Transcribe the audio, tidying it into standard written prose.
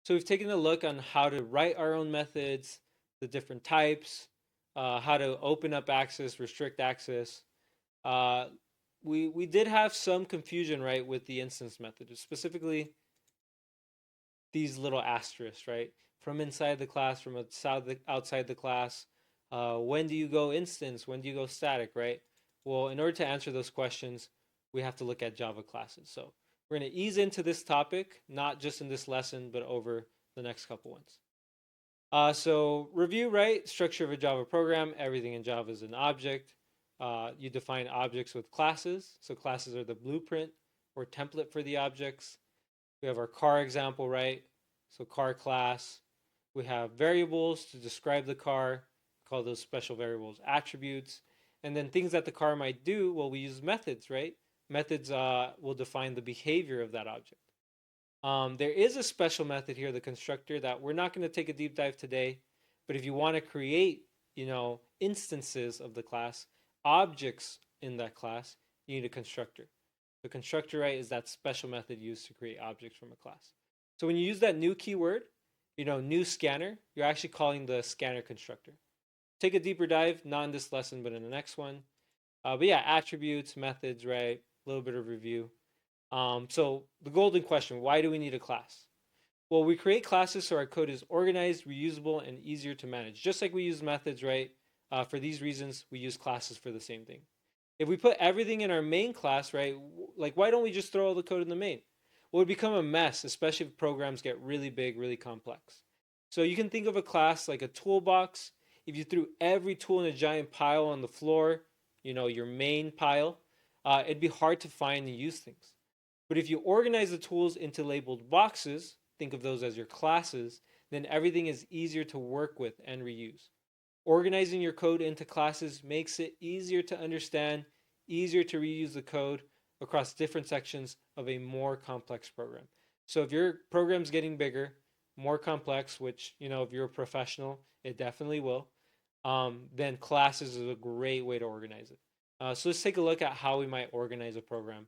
So we've taken a look on how to write our own methods, the different types, how to open up access, restrict access. Uh, we did have some confusion, right, with the instance method, specifically these little asterisks, right, from inside the class, from outside the class. When do you go instance? When do you go static, right? Well, in order to answer those questions, we have to look at Java classes. So we're going to ease into this topic, not just in this lesson, but over the next couple ones. So review, right? Structure of a Java program. Everything in Java is an object. You define objects with classes. So classes are the blueprint or template for the objects. We have our car example, right? So car class. We have variables to describe the car. We call those special variables attributes. And then things that the car might do, well, we use methods, right? Methods will define the behavior of that object. There is a special method here, the constructor, that we're not going to take a deep dive today. But if you want to create, instances of the class, objects in that class, you need a constructor. The constructor, right, is that special method used to create objects from a class. So when you use that new keyword, new scanner, you're actually calling the scanner constructor. Take a deeper dive, not in this lesson, but in the next one. But yeah, attributes, methods, right? A little bit of review. So the golden question, why do we need a class? Well, we create classes so our code is organized, reusable, and easier to manage. Just like we use methods, right? For these reasons, we use classes for the same thing. If we put everything in our main class, right? Like, why don't we just throw all the code in the main? Well, it would become a mess, especially if programs get really big, really complex. So you can think of a class like a toolbox. If you threw every tool in a giant pile on the floor, your main pile, it'd be hard to find and use things. But if you organize the tools into labeled boxes, think of those as your classes, then everything is easier to work with and reuse. Organizing your code into classes makes it easier to understand, easier to reuse the code across different sections of a more complex program. So if your program's getting bigger, more complex, which, if you're a professional, it definitely will, then classes is a great way to organize it. So let's take a look at how we might organize a program